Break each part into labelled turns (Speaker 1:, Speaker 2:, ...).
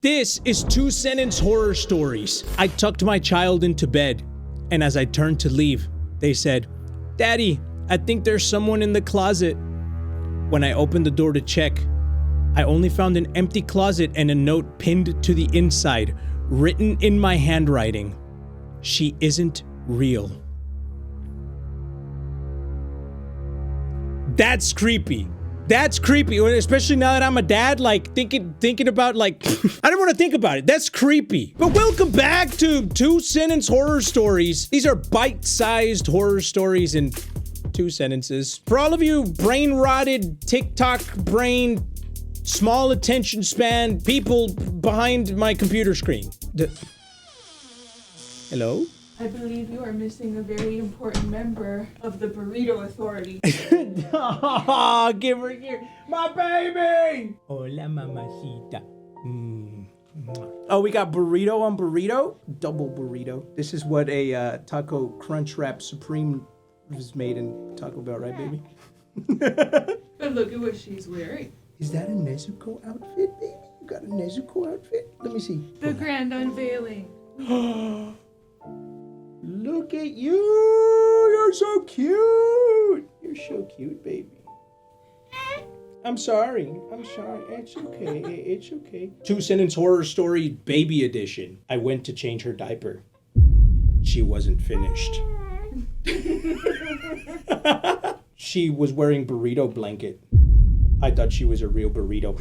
Speaker 1: This is 2-sentence horror stories. I tucked my child into bed, and as I turned to leave, they said, "Daddy, I think there's someone in the closet." When I opened the door to check, I only found an empty closet and a note pinned to the inside, written in my handwriting. "She isn't real." That's creepy. That's creepy, especially now that I'm a dad, like, thinking about, like, I don't want to think about it. That's creepy. But welcome back to 2-sentence horror stories. These are bite-sized horror stories in 2 sentences. For all of you brain-rotted, TikTok-brained, small attention span people behind my computer screen. Hello?
Speaker 2: I believe you are missing a very important member of the Burrito Authority.
Speaker 1: Oh, give her here. My baby! Hola, mamacita. Oh, we got burrito on burrito? Double burrito. This is what a Taco Crunch Wrap Supreme was made in Taco Bell, right, baby?
Speaker 2: But look at what she's wearing.
Speaker 1: Is that a Nezuko outfit, baby? You got a Nezuko outfit? Let me see.
Speaker 2: The grand unveiling.
Speaker 1: Look at you! You're so cute! You're so cute, baby. I'm sorry. It's okay. It's okay. 2-sentence horror story baby edition. I went to change her diaper. She wasn't finished. She was wearing burrito blanket. I thought she was a real burrito.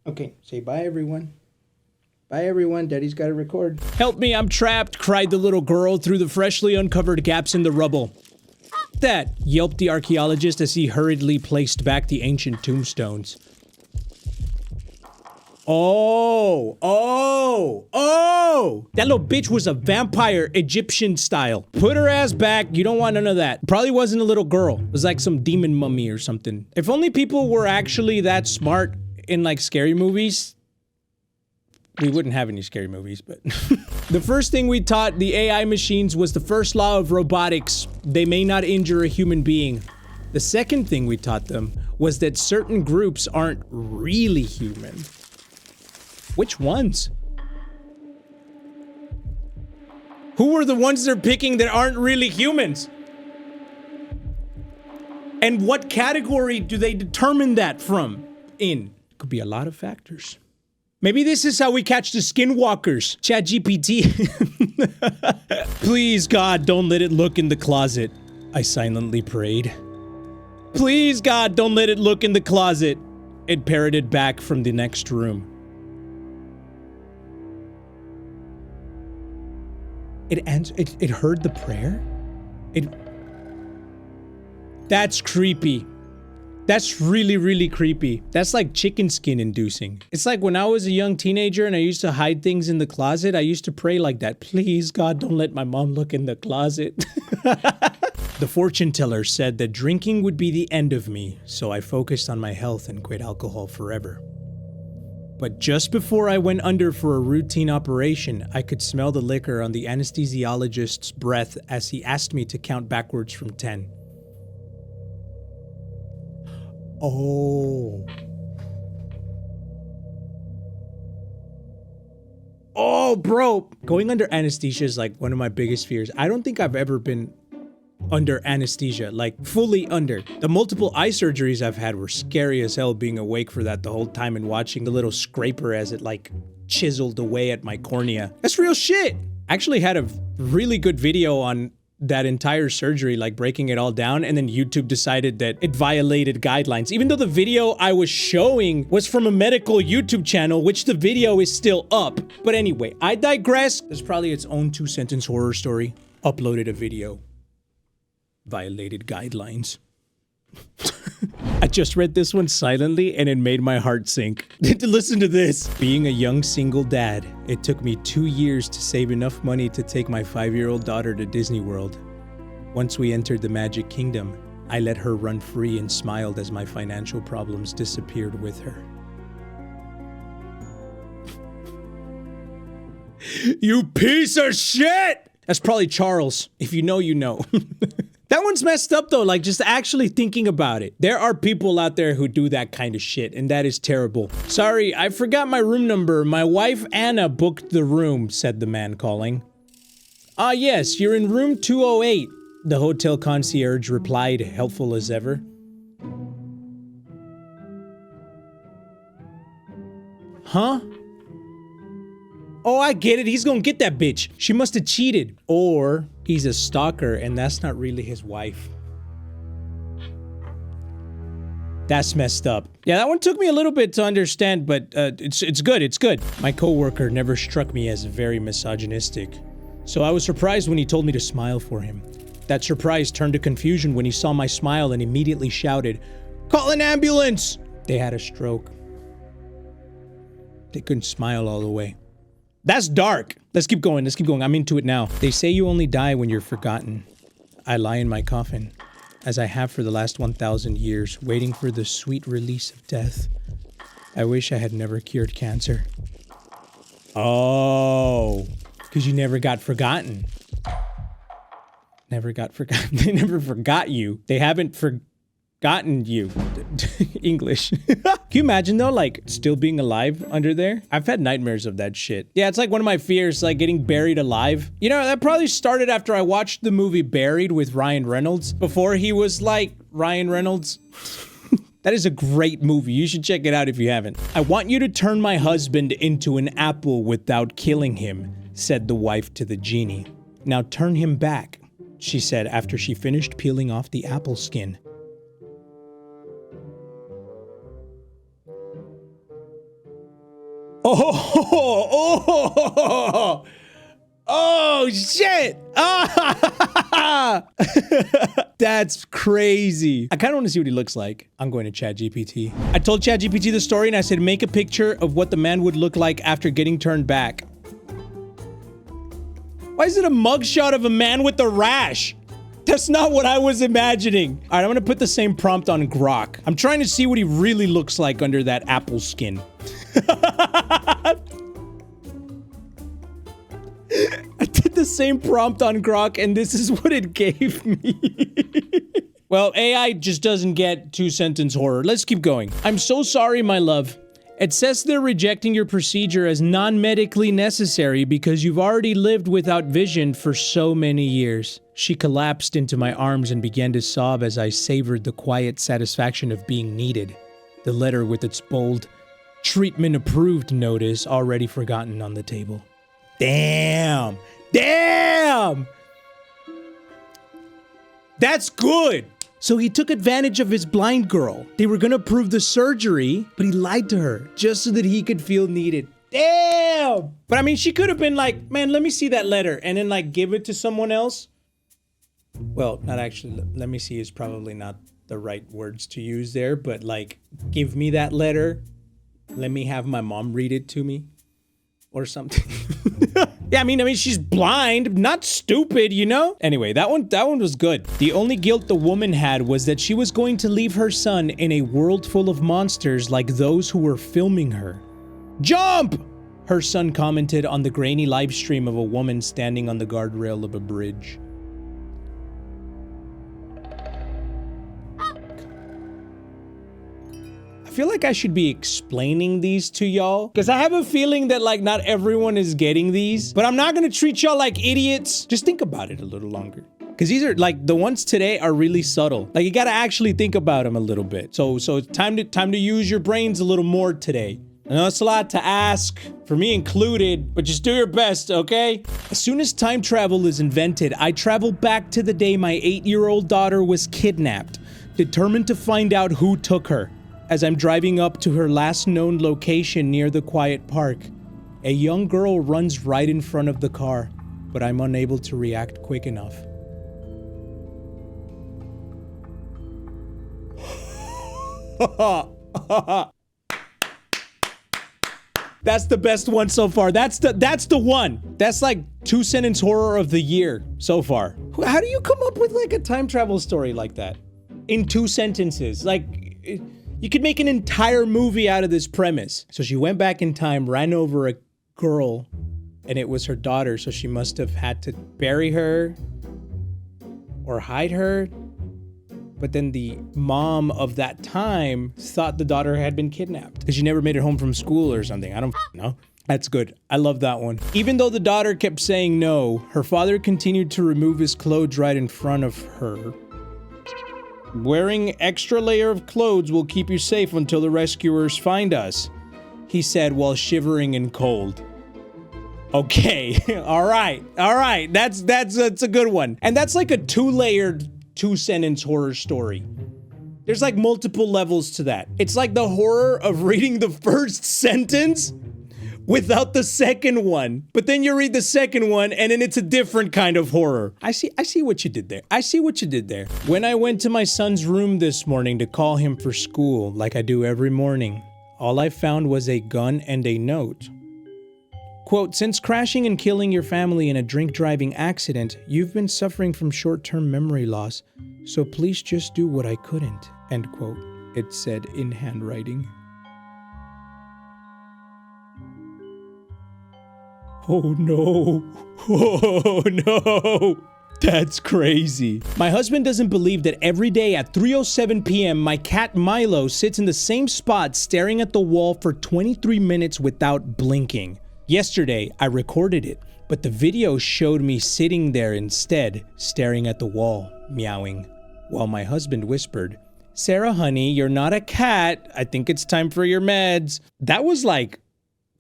Speaker 1: Okay, say bye, everyone. Bye, everyone. Daddy's got to record. "Help me, I'm trapped," cried the little girl through the freshly uncovered gaps in the rubble. "That," yelped the archaeologist as he hurriedly placed back the ancient tombstones. Oh! That little bitch was a vampire, Egyptian style. Put her ass back. You don't want none of that. Probably wasn't a little girl. It was like some demon mummy or something. If only people were actually that smart in, like, scary movies, we wouldn't have any scary movies, but... The first thing we taught the AI machines was the first law of robotics. They may not injure a human being. The second thing we taught them was that certain groups aren't really human. Which ones? Who are the ones they're picking that aren't really humans? And what category do they determine that from? Could be a lot of factors. Maybe this is how we catch the skinwalkers. ChatGPT. "Please, God, don't let it look in the closet," I silently prayed. "Please, God, don't let it look in the closet," it parroted back from the next room. It heard the prayer? That's creepy. That's really, really creepy. That's like chicken skin inducing. It's like when I was a young teenager and I used to hide things in the closet, I used to pray like that. "Please, God, don't let my mom look in the closet." The fortune teller said that drinking would be the end of me, so I focused on my health and quit alcohol forever. But just before I went under for a routine operation, I could smell the liquor on the anesthesiologist's breath as he asked me to count backwards from 10. Oh, bro. Going under anesthesia is like one of my biggest fears. I don't think I've ever been under anesthesia, like fully under. The multiple eye surgeries I've had were scary as hell, being awake for that the whole time and watching the little scraper as it like chiseled away at my cornea. That's real shit. I actually had a really good video on that entire surgery, like breaking it all down, and then YouTube decided that it violated guidelines, even though the video I was showing was from a medical YouTube channel, which the video is still up. But anyway, I digress. There's probably its own 2-sentence horror story. Uploaded a video. Violated guidelines. I just read this one silently and it made my heart sink. Listen to this. Being a young single dad, it took me 2 years to save enough money to take my 5-year-old daughter to Disney World. Once we entered the Magic Kingdom, I let her run free and smiled as my financial problems disappeared with her. You piece of shit! That's probably Charles. If you know, you know. That one's messed up though, like just actually thinking about it. There are people out there who do that kind of shit, and that is terrible. Sorry, I forgot my room number. My wife Anna booked the room, said the man calling. Ah, yes, you're in room 208, the hotel concierge replied, helpful as ever. Huh? Oh, I get it. He's gonna get that bitch. She must have cheated. Or he's a stalker and that's not really his wife. That's messed up. Yeah, that one took me a little bit to understand, but it's good, it's good. My coworker never struck me as very misogynistic. So I was surprised when he told me to smile for him. That surprise turned to confusion when he saw my smile and immediately shouted, "Call an ambulance!" They had a stroke. They couldn't smile all the way. That's dark. Let's keep going. Let's keep going. I'm into it now. They say you only die when you're forgotten. I lie in my coffin, as I have for the last 1,000 years, waiting for the sweet release of death. I wish I had never cured cancer. Oh, because you never got forgotten. Never got forgotten. They never forgot you. They haven't forgotten you. English. Can you imagine though, like still being alive under there? I've had nightmares of that shit. Yeah, it's like one of my fears, like getting buried alive. You know, that probably started after I watched the movie Buried with Ryan Reynolds, before he was like Ryan Reynolds. That is a great movie. You should check it out if you haven't. I want you to turn my husband into an apple without killing him, said the wife to the genie. Now turn him back, she said after she finished peeling off the apple skin. Oh, shit. That's crazy. I kind of want to see what he looks like. I'm going to ChatGPT. I told ChatGPT the story and I said, make a picture of what the man would look like after getting turned back. Why is it a mugshot of a man with a rash? That's not what I was imagining. All right, I'm gonna put the same prompt on Grok. I'm trying to see what he really looks like under that apple skin. I did the same prompt on Grok and this is what it gave me. Well, AI just doesn't get two-sentence horror. Let's keep going. I'm so sorry, my love. It says they're rejecting your procedure as non-medically necessary because you've already lived without vision for so many years. She collapsed into my arms and began to sob as I savored the quiet satisfaction of being needed. The letter with its bold, treatment approved notice already forgotten on the table. Damn! Damn! That's good! So he took advantage of his blind girl. They were gonna approve the surgery, but he lied to her just so that he could feel needed. Damn! But I mean, she could have been like, man, let me see that letter, and then like give it to someone else. Well, not actually, let me see is probably not the right words to use there, but like, give me that letter. Let me have my mom read it to me. Or something. Yeah, I mean, she's blind, not stupid, you know? Anyway, that one was good. The only guilt the woman had was that she was going to leave her son in a world full of monsters like those who were filming her. Jump! Her son commented on the grainy live stream of a woman standing on the guardrail of a bridge. I feel like I should be explaining these to y'all because I have a feeling that like not everyone is getting these, but I'm not gonna treat y'all like idiots. Just think about it a little longer because these are like the ones today are really subtle. Like you gotta actually think about them a little bit. So it's time to use your brains a little more today. I know it's a lot to ask, for me included, but just do your best, okay? As soon as time travel is invented, I travel back to the day my 8-year-old daughter was kidnapped, determined to find out who took her. As I'm driving up to her last known location near the quiet park, a young girl runs right in front of the car, but I'm unable to react quick enough. That's the best one so far. That's the one. That's like 2-sentence horror of the year so far. How do you come up with like a time travel story like that? In 2 sentences. Like, you could make an entire movie out of this premise. So she went back in time, ran over a girl, and it was her daughter, so she must have had to bury her or hide her. But then the mom of that time thought the daughter had been kidnapped because she never made it home from school or something. I don't know. That's good. I love that one. Even though the daughter kept saying no, her father continued to remove his clothes right in front of her. Wearing extra layer of clothes will keep you safe until the rescuers find us, he said while shivering in cold. Okay, all right. That's a good one. And that's like a two-layered, two-sentence horror story. There's like multiple levels to that. It's like the horror of reading the first sentence without the second one. But then you read the second one and then it's a different kind of horror. I see what you did there. I see what you did there. When I went to my son's room this morning to call him for school, like I do every morning, all I found was a gun and a note. Quote, since crashing and killing your family in a drink-driving accident, you've been suffering from short-term memory loss, so please just do what I couldn't, end quote. It said in handwriting. Oh no. Oh no. That's crazy. My husband doesn't believe that every day at 3:07 p.m. my cat Milo sits in the same spot staring at the wall for 23 minutes without blinking. Yesterday, I recorded it, but the video showed me sitting there instead, staring at the wall, meowing, while my husband whispered, Sarah, honey, you're not a cat. I think it's time for your meds. That was like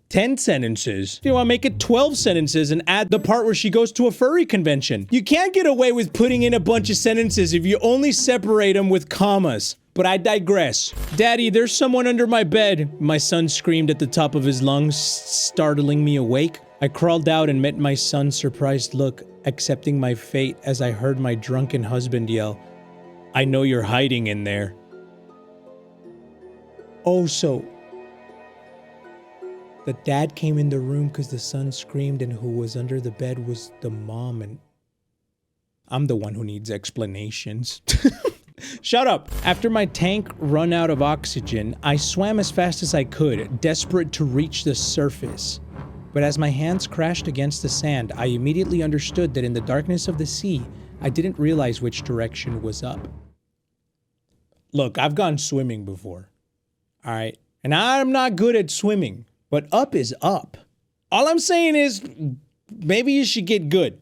Speaker 1: 10 sentences. You know, I'll make it 12 sentences and add the part where she goes to a furry convention. You can't get away with putting in a bunch of sentences if you only separate them with commas. But I digress. Daddy, there's someone under my bed, my son screamed at the top of his lungs, startling me awake. I crawled out and met my son's surprised look, accepting my fate as I heard my drunken husband yell, I know you're hiding in there. Oh, so the dad came in the room because the son screamed and who was under the bed was the mom, and I'm the one who needs explanations. Shut up. After my tank ran out of oxygen, I swam as fast as I could, desperate to reach the surface. But as my hands crashed against the sand, I immediately understood that in the darkness of the sea, I didn't realize which direction was up. Look, I've gone swimming before. All right. And I'm not good at swimming, but up is up. All I'm saying is maybe you should get good.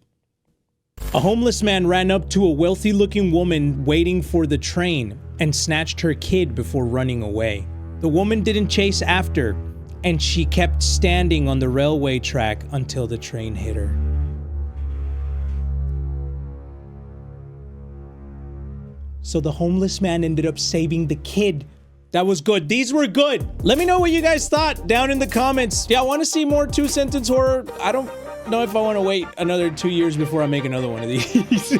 Speaker 1: A homeless man ran up to a wealthy-looking woman waiting for the train and snatched her kid before running away. The woman didn't chase after, and she kept standing on the railway track until the train hit her. So the homeless man ended up saving the kid. That was good. These were good. Let me know what you guys thought down in the comments. Yeah, I want to see more two-sentence horror. I don't know if I want to wait another 2 years before I make another one of these.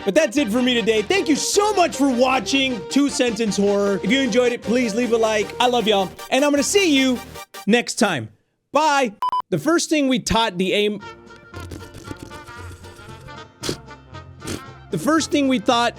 Speaker 1: But that's it for me today. Thank you so much for watching Two-Sentence Horror. If you enjoyed it, please leave a like. I love y'all. And I'm going to see you next time. Bye. The first thing we taught the aim... The first thing we thought...